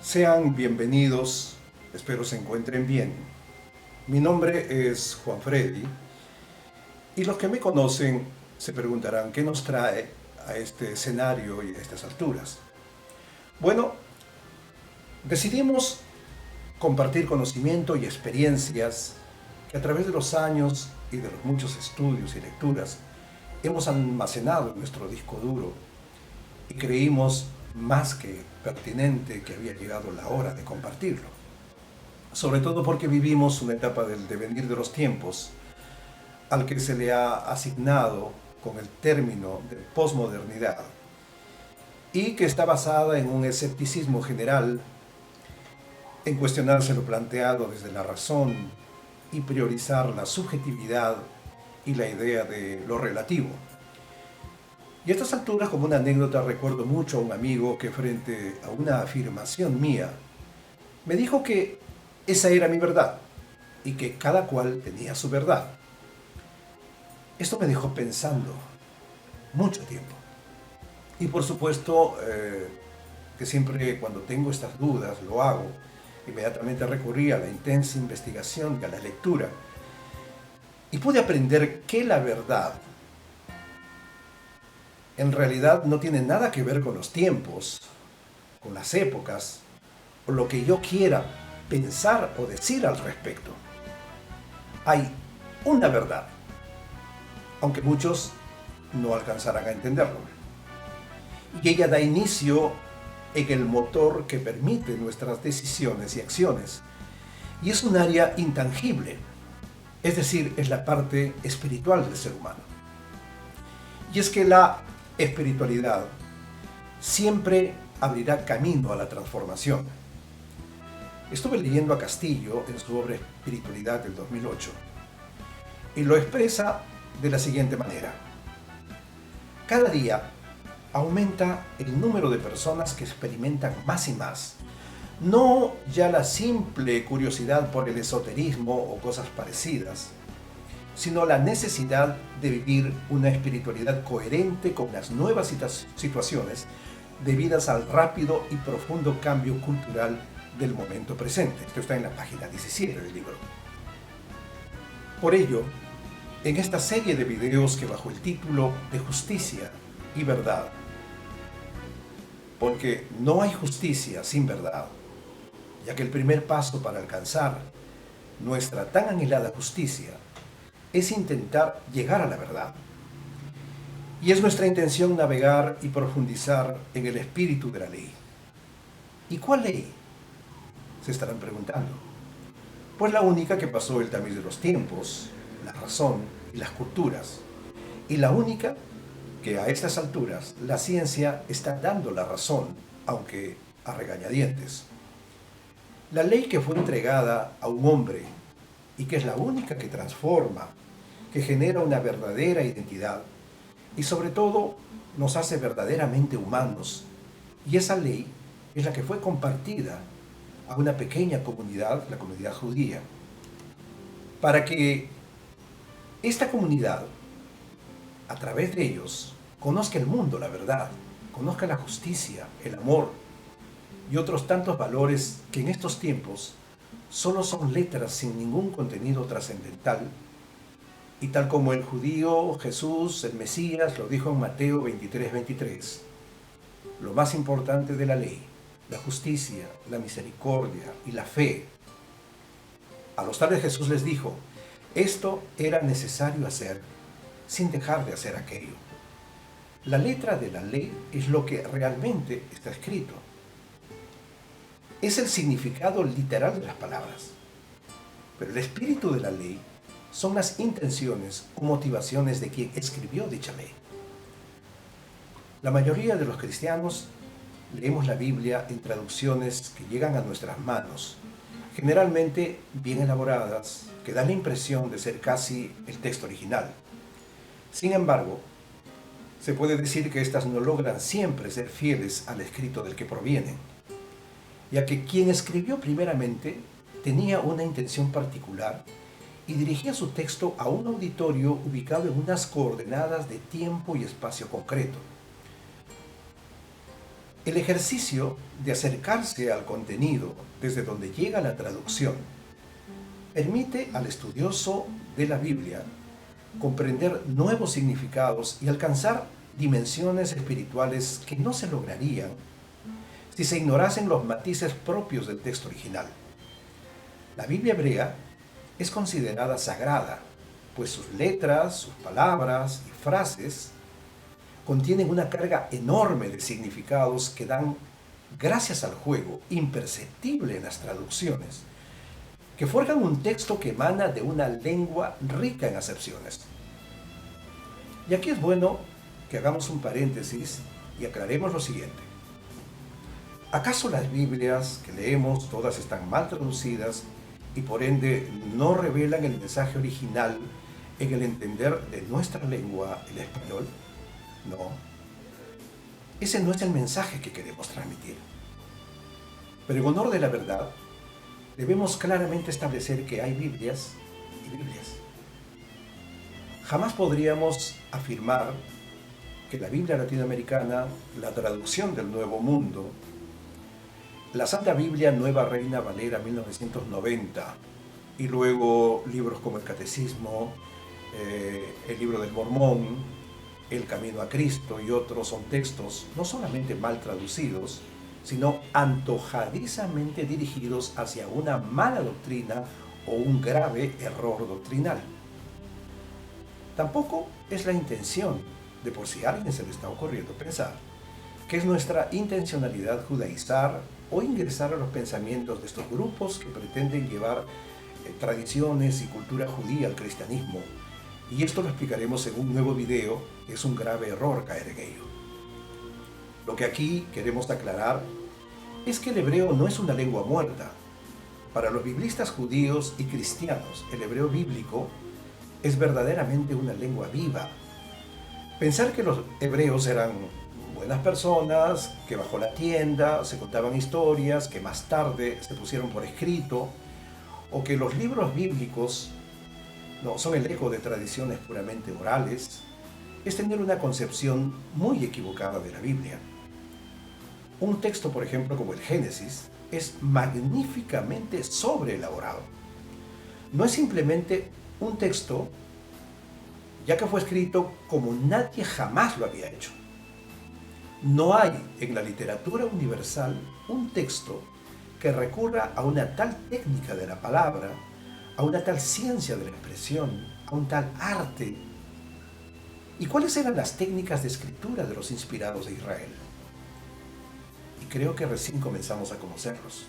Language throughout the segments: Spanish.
Sean bienvenidos, espero se encuentren bien. Mi nombre es Juan Freddy y los que me conocen se preguntarán qué nos trae a este escenario y a estas alturas. Bueno, decidimos compartir conocimiento y experiencias que a través de los años y de los muchos estudios y lecturas hemos almacenado en nuestro disco duro y creímos más que pertinente que había llegado la hora de compartirlo. Sobre todo porque vivimos una etapa del devenir de los tiempos al que se le ha asignado con el término de posmodernidad y que está basada en un escepticismo general, en cuestionarse lo planteado desde la razón y priorizar la subjetividad y la idea de lo relativo. Y a estas alturas, como una anécdota, recuerdo mucho a un amigo que frente a una afirmación mía me dijo que esa era mi verdad y que cada cual tenía su verdad. Esto me dejó pensando mucho tiempo. Y por supuesto que siempre cuando tengo estas dudas lo hago. Inmediatamente recurrí a la intensa investigación y a la lectura. Y pude aprender que la verdad en realidad no tiene nada que ver con los tiempos, con las épocas, o lo que yo quiera pensar o decir al respecto. Hay una verdad, aunque muchos no alcanzarán a entenderlo. Y ella da inicio en el motor que permite nuestras decisiones y acciones. Y es un área intangible, es decir, es la parte espiritual del ser humano. Y es que la espiritualidad siempre abrirá camino a la transformación. Estuve leyendo a Castillo en su obra Espiritualidad del 2008 y lo expresa de la siguiente manera. Cada día aumenta el número de personas que experimentan más y más, no ya la simple curiosidad por el esoterismo o cosas parecidas, sino la necesidad de vivir una espiritualidad coherente con las nuevas situaciones debidas al rápido y profundo cambio cultural del momento presente. Esto está en la página 17 del libro. Por ello, en esta serie de videos que bajo el título de Justicia y Verdad, porque no hay justicia sin verdad, ya que el primer paso para alcanzar nuestra tan anhelada justicia es intentar llegar a la verdad. Y es nuestra intención navegar y profundizar en el espíritu de la ley. ¿Y cuál ley? Se estarán preguntando. Pues la única que pasó el tamiz de los tiempos, la razón y las culturas. Y la única que a estas alturas la ciencia está dando la razón, aunque a regañadientes. La ley que fue entregada a un hombre y que es la única que transforma, que genera una verdadera identidad y sobre todo nos hace verdaderamente humanos. Y esa ley es la que fue compartida a una pequeña comunidad, la comunidad judía, para que esta comunidad, a través de ellos, conozca el mundo, la verdad, conozca la justicia, el amor y otros tantos valores que en estos tiempos solo son letras sin ningún contenido trascendental. Y tal como el judío Jesús, el Mesías, lo dijo en Mateo 23:23, lo más importante de la ley, la justicia, la misericordia y la fe. A los tales Jesús les dijo, esto era necesario hacer sin dejar de hacer aquello. La letra de la ley es lo que realmente está escrito. Es el significado literal de las palabras. Pero el espíritu de la ley son las intenciones o motivaciones de quien escribió dicha ley. La mayoría de los cristianos leemos la Biblia en traducciones que llegan a nuestras manos, generalmente bien elaboradas, que dan la impresión de ser casi el texto original. Sin embargo, se puede decir que éstas no logran siempre ser fieles al escrito del que provienen, ya que quien escribió primeramente tenía una intención particular y dirigía su texto a un auditorio ubicado en unas coordenadas de tiempo y espacio concreto. El ejercicio de acercarse al contenido desde donde llega la traducción permite al estudioso de la Biblia comprender nuevos significados y alcanzar dimensiones espirituales que no se lograrían si se ignorasen los matices propios del texto original. La Biblia hebrea es considerada sagrada, pues sus letras, sus palabras y frases contienen una carga enorme de significados que dan, gracias al juego imperceptible en las traducciones, que forjan un texto que emana de una lengua rica en acepciones. Y aquí es bueno que hagamos un paréntesis y aclaremos lo siguiente. ¿Acaso las Biblias que leemos todas están mal traducidas y por ende no revelan el mensaje original en el entender de nuestra lengua, el español? No. Ese no es el mensaje que queremos transmitir. Pero en honor de la verdad, debemos claramente establecer que hay Biblias y Biblias. Jamás podríamos afirmar que la Biblia latinoamericana, la traducción del Nuevo Mundo, la Santa Biblia Nueva Reina Valera 1990 y luego libros como el Catecismo, el Libro del Mormón, El Camino a Cristo y otros son textos no solamente mal traducidos, sino antojadizamente dirigidos hacia una mala doctrina o un grave error doctrinal. Tampoco es la intención, de por si a alguien se le está ocurriendo pensar, que es nuestra intencionalidad judaizar o ingresar a los pensamientos de estos grupos que pretenden llevar tradiciones y cultura judía al cristianismo. Y esto lo explicaremos en un nuevo video. Es un grave error caer en ello. Lo que aquí queremos aclarar es que el hebreo no es una lengua muerta. Para los biblistas judíos y cristianos, el hebreo bíblico es verdaderamente una lengua viva. Pensar que los hebreos eran buenas personas, que bajo la tienda se contaban historias, que más tarde se pusieron por escrito, o que los libros bíblicos no son el eco de tradiciones puramente orales, es tener una concepción muy equivocada de la Biblia. Un texto, por ejemplo, como el Génesis, es magníficamente sobreelaborado. No es simplemente un texto, ya que fue escrito como nadie jamás lo había hecho. No hay en la literatura universal un texto que recurra a una tal técnica de la palabra, a una tal ciencia de la expresión, a un tal arte. ¿Y cuáles eran las técnicas de escritura de los inspirados de Israel? Y creo que recién comenzamos a conocerlos.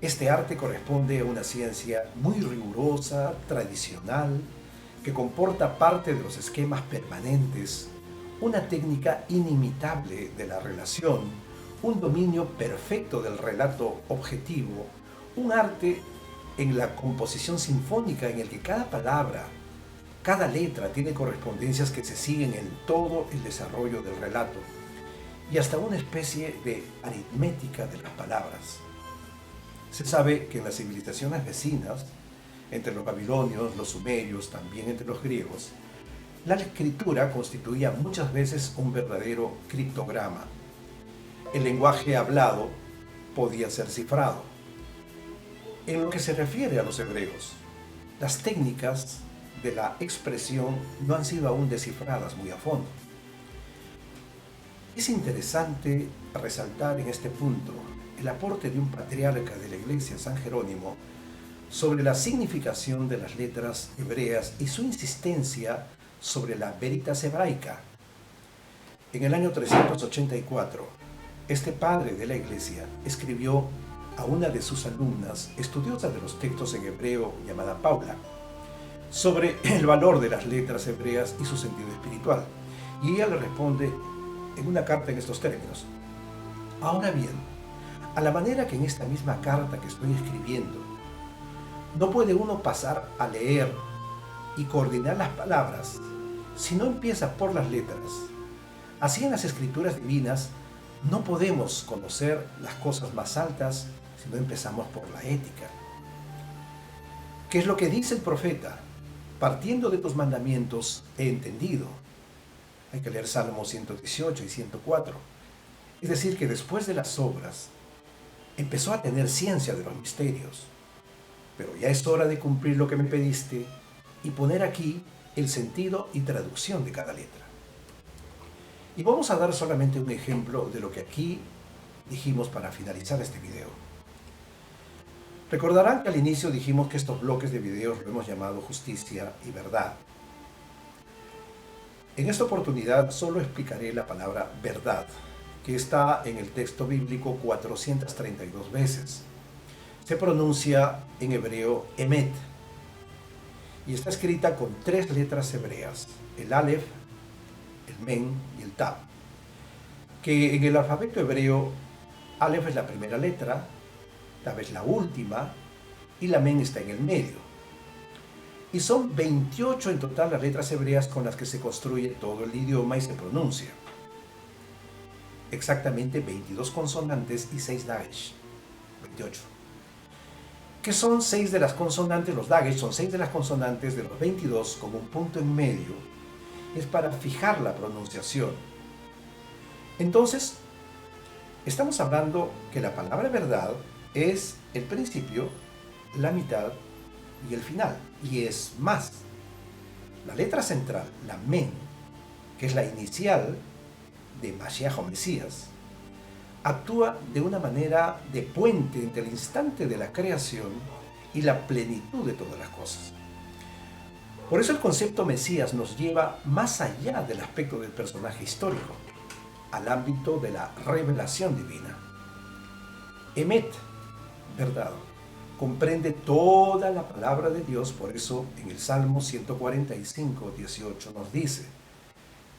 Este arte corresponde a una ciencia muy rigurosa, tradicional, que comporta parte de los esquemas permanentes, una técnica inimitable de la relación, un dominio perfecto del relato objetivo, un arte en la composición sinfónica en el que cada palabra, cada letra tiene correspondencias que se siguen en todo el desarrollo del relato y hasta una especie de aritmética de las palabras. Se sabe que en las civilizaciones vecinas, entre los babilonios, los sumerios, también entre los griegos, la escritura constituía muchas veces un verdadero criptograma. El lenguaje hablado podía ser cifrado. En lo que se refiere a los hebreos, las técnicas de la expresión no han sido aún descifradas muy a fondo. Es interesante resaltar en este punto el aporte de un patriarca de la Iglesia, San Jerónimo, sobre la significación de las letras hebreas y su insistencia sobre la veritas hebraica. En el año 384, este padre de la Iglesia escribió a una de sus alumnas, estudiosa de los textos en hebreo llamada Paula, sobre el valor de las letras hebreas y su sentido espiritual. Y ella le responde en una carta en estos términos: ahora bien, a la manera que en esta misma carta que estoy escribiendo, no puede uno pasar a leer y coordinar las palabras si no empieza por las letras. Así en las escrituras divinas no podemos conocer las cosas más altas si no empezamos por la ética. ¿Qué es lo que dice el profeta? Partiendo de tus mandamientos he entendido. Hay que leer Salmos 118 y 104. Es decir, que después de las obras empezó a tener ciencia de los misterios. Pero ya es hora de cumplir lo que me pediste y poner aquí el sentido y traducción de cada letra. Y vamos a dar solamente un ejemplo de lo que aquí dijimos para finalizar este video. Recordarán que al inicio dijimos que estos bloques de videos lo hemos llamado justicia y verdad. En esta oportunidad solo explicaré la palabra verdad, que está en el texto bíblico 432 veces. Se pronuncia en hebreo emet y está escrita con 3 letras hebreas, el alef, el men y el tab, que en el alfabeto hebreo alef es la primera letra, tab es la última y la men está en el medio. Y son 28 en total las letras hebreas con las que se construye todo el idioma y se pronuncia. Exactamente 22 consonantes y 6 dagesh. 28. Que son 6 de las consonantes, los dagesh son 6 de las consonantes de los 22 con un punto en medio. Es para fijar la pronunciación. Entonces, estamos hablando que la palabra verdad es el principio, la mitad y el final. Y es más, la letra central, la men, que es la inicial de Mashiach o Mesías, actúa de una manera de puente entre el instante de la creación y la plenitud de todas las cosas. Por eso el concepto Mesías nos lleva más allá del aspecto del personaje histórico, al ámbito de la revelación divina. Emet, verdad, comprende toda la palabra de Dios, por eso en el Salmo 145, 18 nos dice: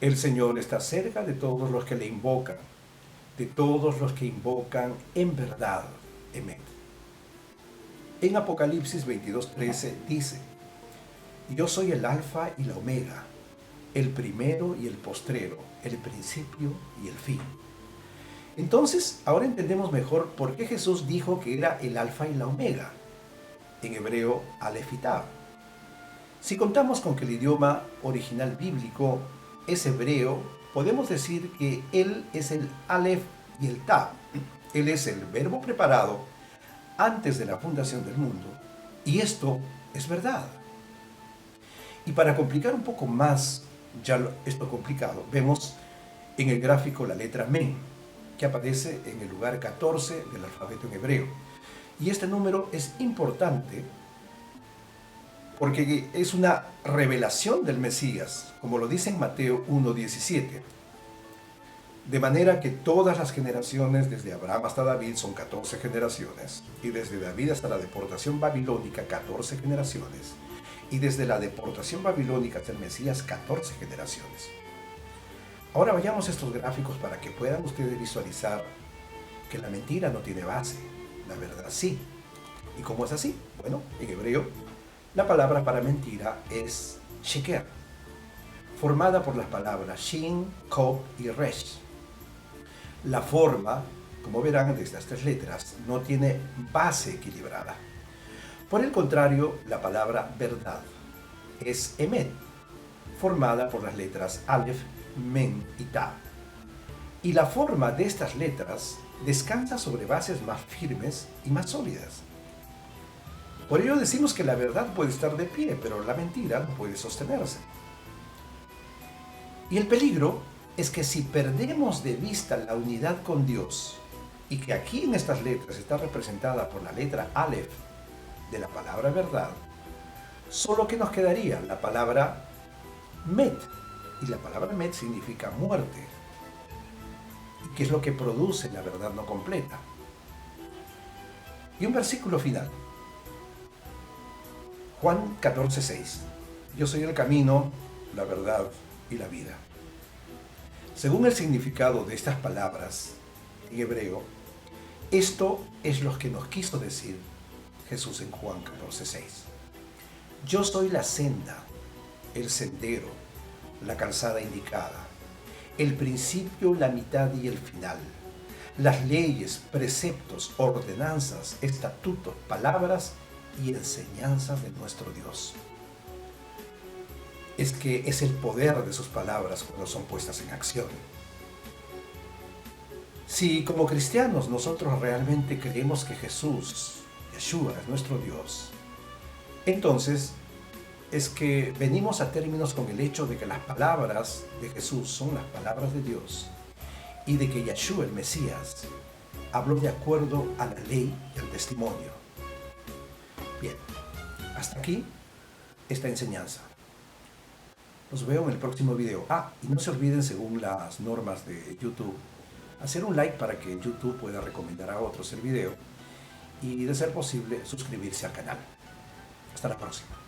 el Señor está cerca de todos los que le invocan, de todos los que invocan en verdad, emet. En Apocalipsis 22:13 dice: yo soy el alfa y la omega, el primero y el postrero, el principio y el fin. Entonces, ahora entendemos mejor por qué Jesús dijo que era el alfa y la omega, en hebreo alef y tab. Si contamos con que el idioma original bíblico es hebreo, podemos decir que Él es el alef y el tab. Él es el verbo preparado antes de la fundación del mundo, y esto es verdad. Y para complicar un poco más esto complicado, vemos en el gráfico la letra men, que aparece en el lugar 14 del alfabeto en hebreo. Y este número es importante porque es una revelación del Mesías, como lo dice en Mateo 1:17. De manera que todas las generaciones, desde Abraham hasta David, son 14 generaciones, y desde David hasta la deportación babilónica, 14 generaciones, y desde la deportación babilónica hasta el Mesías, 14 generaciones. Ahora vayamos a estos gráficos para que puedan ustedes visualizar que la mentira no tiene base, la verdad sí. ¿Y cómo es así? Bueno, en hebreo, la palabra para mentira es sheker, formada por las palabras shin, kof y resh. La forma, como verán de estas 3 letras, no tiene base equilibrada. Por el contrario, la palabra verdad es emet, formada por las letras alef, men y tab. Y la forma de estas letras descansa sobre bases más firmes y más sólidas. Por ello decimos que la verdad puede estar de pie, pero la mentira no puede sostenerse. Y el peligro es que si perdemos de vista la unidad con Dios, y que aquí en estas letras está representada por la letra alef de la palabra verdad, solo que nos quedaría la palabra met, y la palabra met significa muerte, y que es lo que produce la verdad no completa. Y un versículo final, Juan 14:6, yo soy el camino, la verdad y la vida. Según el significado de estas palabras en hebreo, esto es lo que nos quiso decir Jesús en Juan 14:6. Yo soy la senda, el sendero, la calzada indicada, el principio, la mitad y el final, las leyes, preceptos, ordenanzas, estatutos, palabras y enseñanzas de nuestro Dios. Es que es el poder de sus palabras cuando son puestas en acción. Si como cristianos nosotros realmente creemos que Jesús, Yeshua, es nuestro Dios, entonces es que venimos a términos con el hecho de que las palabras de Jesús son las palabras de Dios y de que Yeshua, el Mesías, habló de acuerdo a la ley y al testimonio. Bien, hasta aquí esta enseñanza. Los veo en el próximo video. Y no se olviden, según las normas de YouTube, hacer un like para que YouTube pueda recomendar a otros el video y, de ser posible, suscribirse al canal. Hasta la próxima.